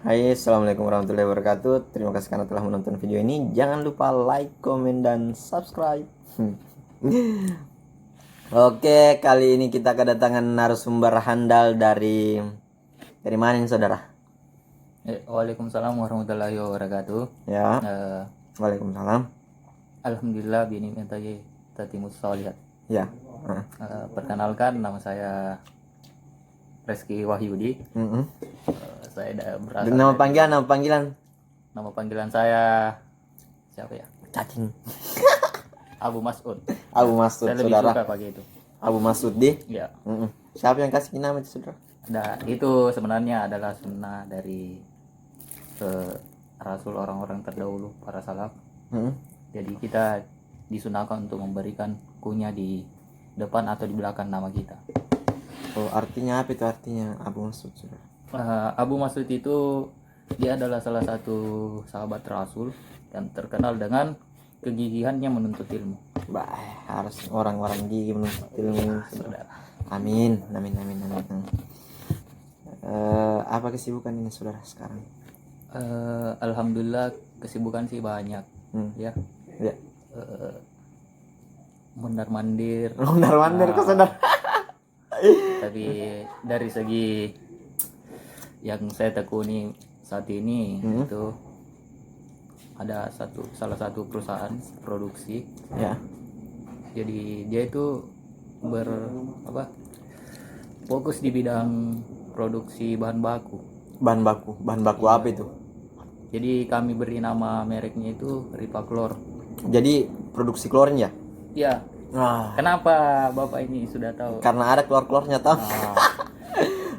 Hai, assalamualaikum warahmatullahi wabarakatuh. Terima kasih karena telah menonton video ini. Jangan lupa like, komen, dan subscribe. Oke, kali ini kita kedatangan narasumber handal dari mana ini, saudara? Waalaikumsalam warahmatullahi wabarakatuh. Ya, Eh, waalaikumsalam. Alhamdulillah bini mintai tatimus solihat. Ya, Perkenalkan, nama saya Reski Wahyudi. Saya berasal nama dari- panggilan nama panggilan saya siapa ya? cacing. Abu Mas'ud. Abu Masud, Saya lebih saudara. suka pakai itu. Abu Masud di. Ya. Siapa yang kasih nama itu, saudara? Itu sebenarnya adalah sunnah dari Rasul orang-orang terdahulu, para salaf. Jadi kita disunahkan untuk memberikan kunyah di depan atau di belakang nama kita. Oh, artinya apa itu artinya Abu Masud, saudara? Abu Mas'ud itu dia adalah salah satu sahabat Rasul yang terkenal dengan kegigihannya menuntut ilmu. Bah, harus orang-orang gigi menuntut ilmu. Saudara. Amin. Apa kesibukan ini, saudara, sekarang? Alhamdulillah kesibukan sih banyak ya. Ya. Mondar-mandir. Mondar-mandir kok, saudara? Tapi dari segi yang saya tekuni saat ini itu ada salah satu perusahaan produksi. Ya. Jadi dia itu fokus di bidang produksi bahan baku. Bahan baku apa itu? Jadi kami beri nama mereknya itu Ripaklor. Jadi produksi klorin ya? Ya, Nah, kenapa Bapak ini sudah tahu? karena ada klor-klornya tahu. Nah,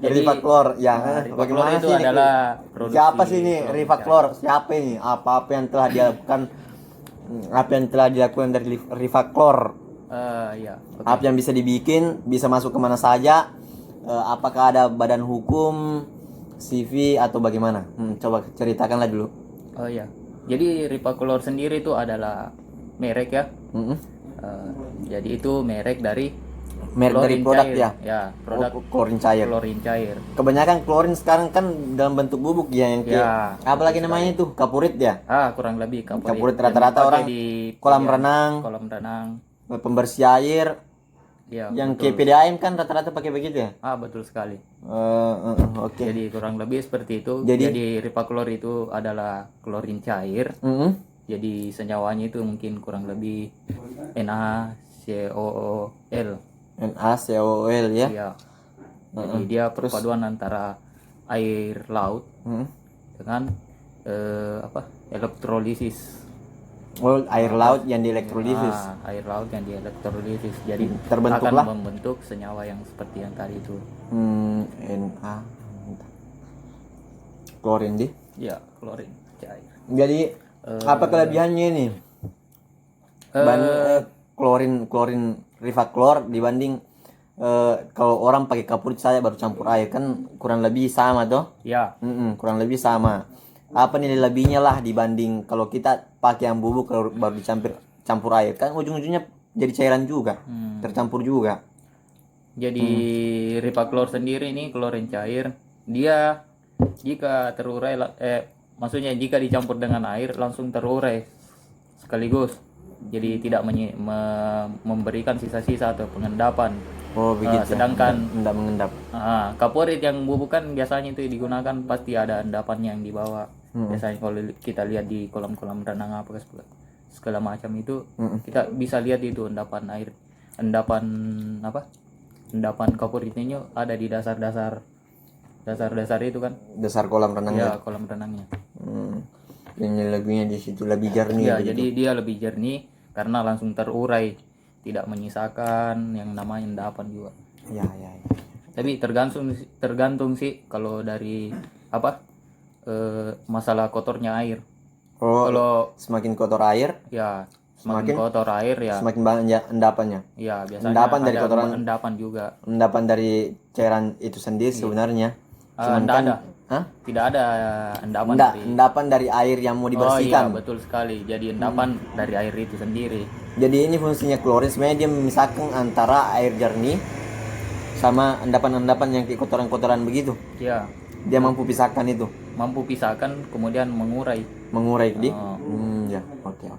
Rivaklor ya. Ripaklor Bagaimana itu sih ini? adalah produksi. Siapa sih ini Rivaklor? Siapa ini? Apa yang telah dilakukan? Apa yang telah dilakukan dari Rivaklor? Ya, oke. Apa yang bisa dibikin, bisa masuk kemana saja? Apakah ada badan hukum, CV atau bagaimana? Coba ceritakanlah dulu. Oh ya. Jadi Ripaklor sendiri itu adalah merek ya. Jadi itu merek dari Merek dari klorin produk cair. ya? Ya, produk Klorin cair. klorin cair. Kebanyakan klorin sekarang kan dalam bentuk bubuk ya, yang kayak Ya, apalagi namanya itu kapurit ya. Kurang lebih Kapurit yang rata-rata dipakai orang di kolam bagian renang, kolam renang. pembersih air, Ya, yang betul. KPDAM kan rata-rata pakai begitu ya. Betul sekali. Oke. Jadi kurang lebih seperti itu. Jadi- Jadi Ripaklor itu adalah klorin cair. Jadi senyawanya itu mungkin kurang lebih NaCOOL. NaCOOL ya. Ya. Jadi dia perpaduan antara air laut dengan elektrolisis. Oh, air laut yang dielektrolisis. Air laut yang dielektrolisis. Jadi Terbentuklah. akan membentuk senyawa yang seperti yang tadi itu. Na klorin di. Ya, klorin cair. Jadi apa kelebihannya ini? Klorin Rivaklor dibanding kalau orang pakai kapurit saja baru campur air kan kurang lebih sama toh? Ya, Kurang lebih sama. Apa nilai lebihnya lah dibanding kalau kita pakai yang bubuk kalau baru campur air kan ujung-ujungnya jadi cairan juga, tercampur juga. jadi Ripaklor sendiri ini klorin cair, dia jika terurai maksudnya jika dicampur dengan air langsung terurai sekaligus. Jadi tidak memberikan sisa-sisa atau pengendapan. Oh begitu. Sedangkan Enggak mengendap. kapurit yang bubuk kan biasanya itu digunakan pasti ada endapannya yang dibawa. Biasanya kalau kita lihat di kolam-kolam renang apa segala macam itu kita bisa lihat itu endapan air, endapan kapuritnya ada di dasar itu kan. Dasar kolam renangnya. Ya, kolam renangnya. Ini lebihnya di situ lebih jernih. Ya, jadi dia lebih jernih karena langsung terurai, tidak menyisakan yang namanya endapan juga. Ya. Tapi tergantung sih kalau dari masalah kotornya air. Oh, Kalau semakin kotor air, ya semakin kotor air ya. semakin banyak endapannya. Ya, biasanya Endapan dari ada kotoran. endapan juga. Endapan dari cairan itu sendiri sebenarnya. Enggak ada. Hah? Tidak ada endapan Endapan dari air yang mau Oh iya, dibersihkan. betul sekali. Jadi endapan dari air itu sendiri. Jadi ini fungsinya klorin sebenarnya dia memisahkan antara air jernih sama endapan-endapan yang kayak kotoran-kotoran begitu. Ya. Dia mampu pisahkan itu, mampu pisahkan kemudian mengurai. mengurai di. Oh. Ya, oke.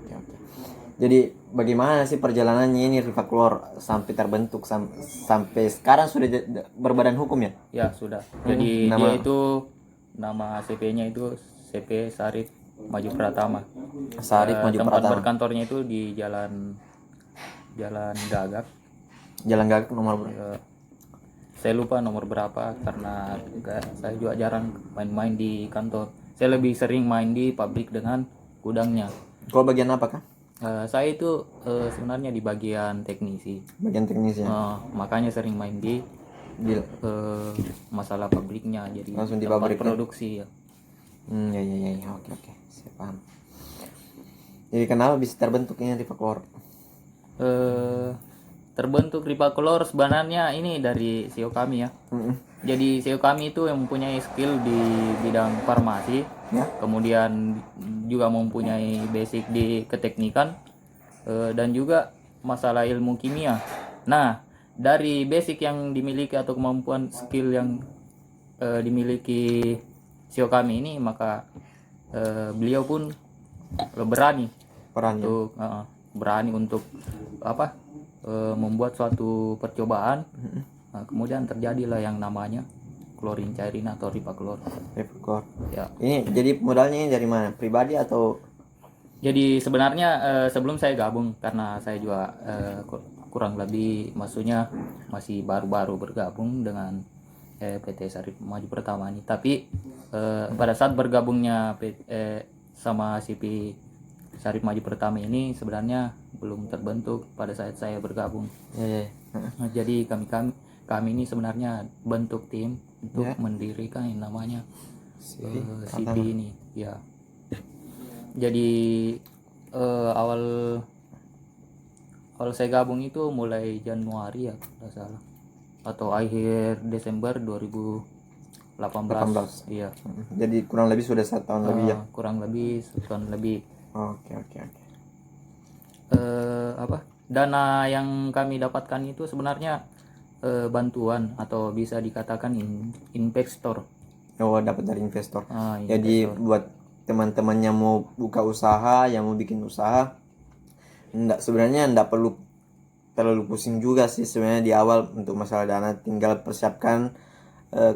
Jadi bagaimana sih perjalanannya ini Rivaclor sampai terbentuk sampai sekarang sudah berbadan hukum ya? Ya sudah. Jadi nama- dia itu nama CP-nya itu CP Sarif Maju Pratama. Sarif Maju Tempat Pratama. berkantornya itu di Jalan Gagak. Jalan Gagak nomor Saya lupa nomor berapa karena saya juga jarang main-main di kantor. Saya lebih sering main di pabrik dengan gudangnya. Kau bagian apa kah? Saya itu sebenarnya di bagian teknisi. Bagian teknisnya. Makanya sering main di masalah pabriknya, jadi Langsung di tempat pabrik produksi ya. Ya. Oke. Saya paham. Jadi kenapa bisa terbentuk ini Rivaclor? Terbentuk Rivaclor sebenarnya ini dari CEO kami ya. Jadi CEO kami itu yang mempunyai skill di bidang farmasi, Ya. kemudian juga mempunyai basic di keteknikan, dan juga masalah ilmu kimia. Nah, dari basic yang dimiliki atau kemampuan skill yang dimiliki CEO kami ini, maka beliau pun berani untuk membuat suatu percobaan. Nah, kemudian terjadilah yang namanya klorin cairin atau Rivaclor. Ya. Ini jadi modalnya ini dari mana? Pribadi atau? Jadi sebenarnya sebelum saya gabung, karena saya juga kurang lebih maksudnya masih baru-baru bergabung dengan PT Sarif Maju Pratama ini. Tapi pada saat bergabungnya sama CP Sarif Maju Pratama ini sebenarnya belum terbentuk pada saat saya bergabung. Nah, jadi kami ini sebenarnya bentuk tim untuk mendirikan yang namanya CP ini ya. Jadi awal saya gabung itu mulai Januari ya kalau salah, atau akhir Desember 2018. Iya. Jadi kurang lebih sudah 1 tahun lebih ya. Kurang lebih 1 tahun lebih. Oke. Dana yang kami dapatkan itu sebenarnya bantuan atau bisa dikatakan investor. Dapat dari investor. Jadi Investor. buat teman-temannya mau buka usaha, yang mau bikin usaha, sebenarnya enggak perlu terlalu pusing juga sih sebenarnya di awal untuk masalah dana, tinggal persiapkan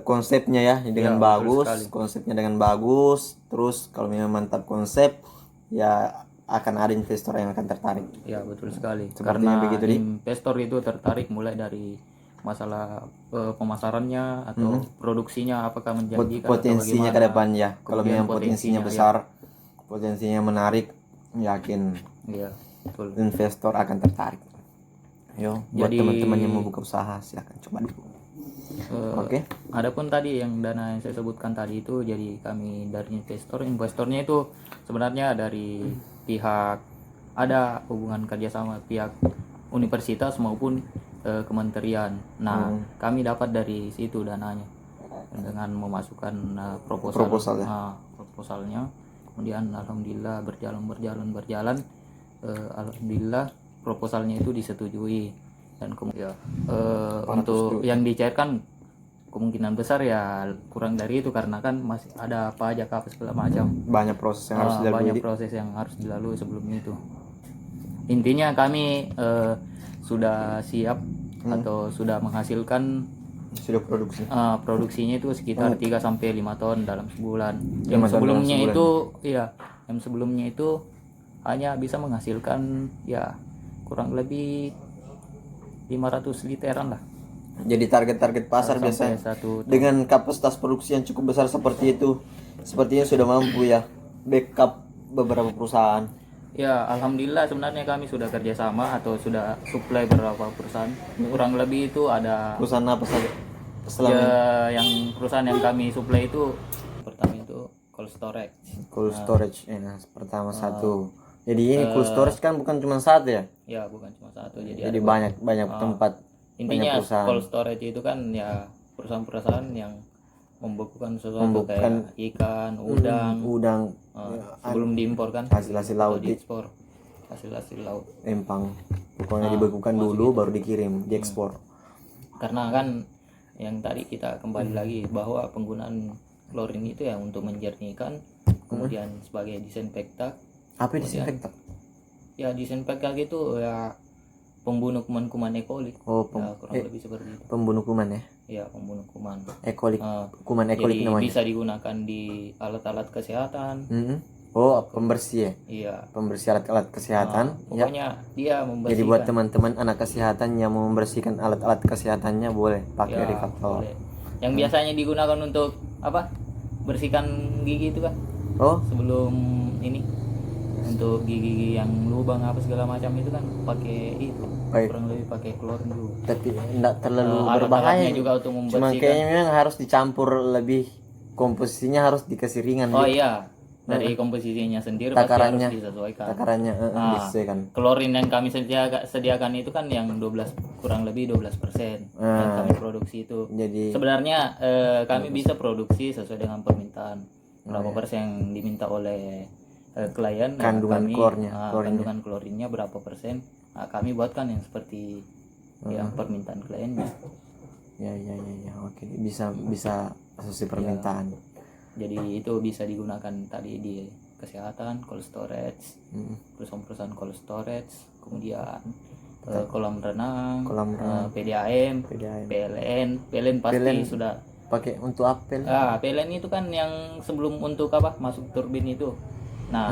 konsepnya ya dengan bagus, konsepnya dengan bagus. Terus kalau memang mantap konsep, ya akan ada investor yang akan tertarik. Ya betul sekali. Sepertinya Karena begitu, investor itu tertarik mulai dari masalah pemasarannya atau produksinya apakah menjanjikan potensinya ke depan ya. Kalau memang potensinya besar, ya. Potensinya menarik, yakin Iya, betul. Investor akan tertarik. Buat teman-teman yang mau buka usaha silakan coba dulu. Oke. Adapun tadi yang dana yang saya sebutkan tadi itu, jadi kami dari investornya itu sebenarnya dari pihak, ada hubungan kerjasama pihak universitas maupun kementerian. Nah, kami dapat dari situ dananya dengan memasukkan proposalnya. Kemudian alhamdulillah berjalan. Alhamdulillah proposalnya itu disetujui, dan kemudian untuk yang dicairkan kemungkinan besar ya kurang dari itu, karena kan masih ada pajak apa segala macam. Banyak proses yang harus dilalui. Sebelum itu. Intinya kami sudah siap atau sudah menghasilkan, sudah produksi. Produksinya itu sekitar 3-5 ton dalam sebulan. Yang sebelumnya itu hanya bisa menghasilkan ya kurang lebih 500 literan lah. Jadi target pasar biasanya dengan kapasitas produksi yang cukup besar seperti itu, sepertinya sudah mampu ya backup beberapa perusahaan. Ya, alhamdulillah sebenarnya kami sudah kerjasama atau sudah supply beberapa perusahaan. Kurang lebih itu ada perusahaan apa saja? Yang perusahaan yang kami supply itu pertama itu cold storage. Pertama satu. Jadi ini cold storage kan bukan cuma satu ya? Ya, bukan cuma satu. Jadi banyak tempat. Intinya cold storage itu kan ya perusahaan-perusahaan yang membekukan sesuatu kayak ikan, udang, sebelum diimpor kan, hasil laut, diekspor, hasil laut, empang, pokoknya dibekukan dulu baru diekspor. Karena kan yang tadi kita kembali lagi bahwa penggunaan klorin itu ya untuk menjernihkan, kemudian sebagai disinfektan. Apa disinfektan? Ya disinfektan itu ya pembunuh kuman-kuman E. coli. Oh, Ya, kurang lebih seperti itu. pembunuh kuman ya. Ya pembunuh kuman. E. coli, Ah, kuman E. coli Jadi namanya. bisa digunakan di alat-alat kesehatan. Oh, pembersih ya. Iya. Pembersih alat-alat kesehatan. Ya. Pokoknya dia membersihkan. Jadi buat teman-teman anak kesehatan yang mau membersihkan alat-alat kesehatannya boleh pakai Ya, Rifaclor. boleh. Yang biasanya digunakan untuk apa? Bersihkan gigi itu kan? Oh, Sebelum ini untuk gigi yang lubang apa segala macam itu kan pakai itu. Baik. Kurang lebih pakai klorin dulu. tapi enggak terlalu Alat-alatnya berbahaya. juga untuk Cuma membersihkan. kayaknya memang harus dicampur lebih, komposisinya harus dikasih ringan. Oh iya, dari komposisinya sendiri Takarannya. pasti harus disesuaikan. Takarannya Ah, disesuaikan. Klorin yang kami sediakan itu kan yang 12, kurang lebih 12% yang kami produksi itu. Jadi Sebenarnya kami bisa produksi sesuai dengan permintaan. Berapa persen yang diminta oleh klien, ya Kandungan kami, klornya, kandungan klorinnya berapa persen, kami buatkan yang seperti yang permintaan kliennya. ya, oke, bisa sesuai permintaan. Jadi itu bisa digunakan tadi di kesehatan, cold storage, perusahaan cold storage, kemudian kolam renang, PDAM, PLN pasti sudah. Pakai untuk apel. PLN itu kan yang sebelum untuk apa masuk turbin itu. Nah,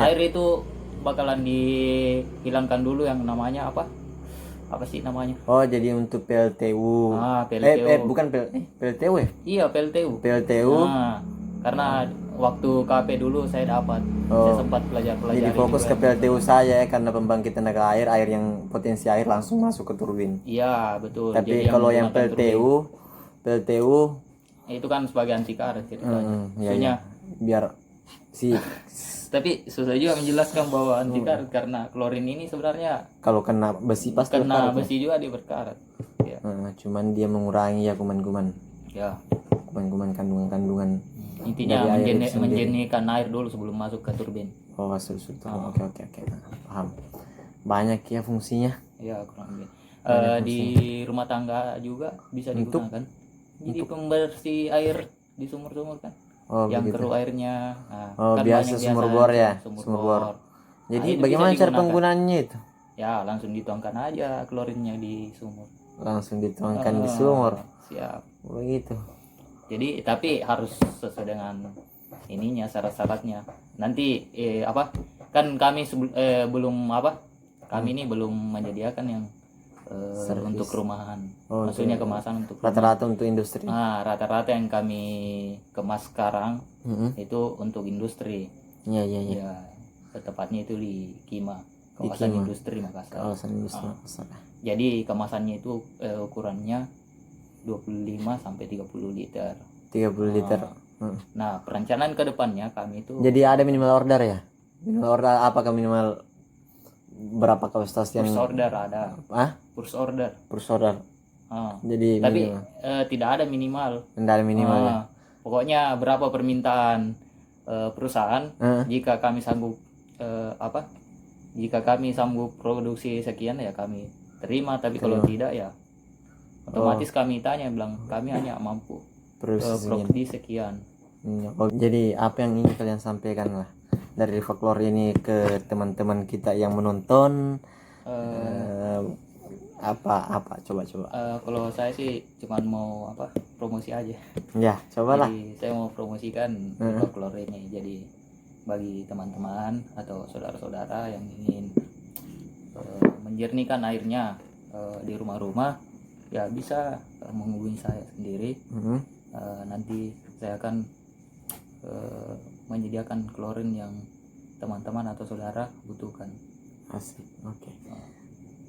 air itu bakalan dihilangkan dulu yang namanya apa? Apa sih namanya? Oh, jadi untuk PLTU. PLTU. Bukan PLTU ya? Iya, PLTU. PLTU. Karena waktu KP dulu saya dapat, saya sempat pelajari. Jadi fokus ke PLTU saya ya, karena pembangkit tenaga air yang potensi air langsung masuk ke turbin. Iya, betul. Tapi kalau yang PLTU itu kan sebagai anti karet ceritanya. ya, biar si tapi susah juga menjelaskan bahwa anti karet karena klorin ini sebenarnya kalau kena besi pasti kena besi juga dia berkarat. Ya. Cuman dia mengurangi ya kuman-kuman. Ya. Kuman-kuman kandungan. Intinya menjernihkan air dulu sebelum masuk ke turbin. Oh, oke. Paham. Banyak ya fungsinya. Ya, kurang lebih. Di rumah tangga juga bisa digunakan. Jadi pembersih air di sumur-sumur kan. Yang keruh airnya. Kan biasa sumur bor ya. Sumur bor. Jadi bagaimana cara penggunaannya itu? Ya, langsung dituangkan aja klorinnya di sumur. Langsung dituangkan di sumur. Siap. Begitu. Jadi tapi harus sesuai dengan ininya, syarat-syaratnya. Nanti apa? Kan kami belum apa? Kami ini belum menyediakan yang untuk rumahan. Maksudnya kemasan untuk rata-rata untuk industri. Rata-rata yang kami kemas sekarang itu untuk industri. Iya. Ya, tepatnya itu di Kima, kawasan industri Makassar. Makassar. Jadi kemasannya itu ukurannya 25 sampai 30 liter. 30 liter. Nah, perencanaan ke depannya kami itu. Jadi ada minimal order ya? Minimal order apakah minimal berapa kapasitas yang Purse order ada. Purse order. Jadi tapi tidak ada minimal. Tidak ada minimal ya. Pokoknya berapa permintaan perusahaan, jika kami sanggup jika kami sanggup produksi sekian ya kami terima, tapi kalau tidak ya otomatis kami tanya bilang kami hanya mampu produksi sekian. Jadi apa yang ingin kalian sampaikan lah dari Rifaclor ini ke teman-teman kita yang menonton? Apa coba kalau saya sih cuman mau promosi aja ya, cobalah. Jadi saya mau promosikan Rifaclor ini. Jadi bagi teman-teman atau saudara-saudara yang ingin menjernihkan airnya di rumah-rumah ya bisa menghubungi saya sendiri. Nanti saya akan menyediakan klorin yang teman-teman atau saudara butuhkan. Asik. Oke.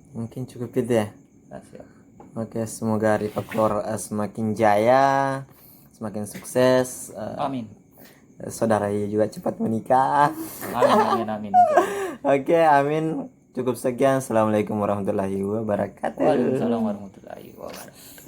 Mungkin cukup itu ya. Siap. Oke, semoga Rifaclor semakin jaya, semakin sukses. Amin. Saudara juga cepat menikah. Amin. Oke, amin. Cukup sekian. Assalamualaikum warahmatullahi wabarakatuh. Waalaikumsalam warahmatullahi wabarakatuh.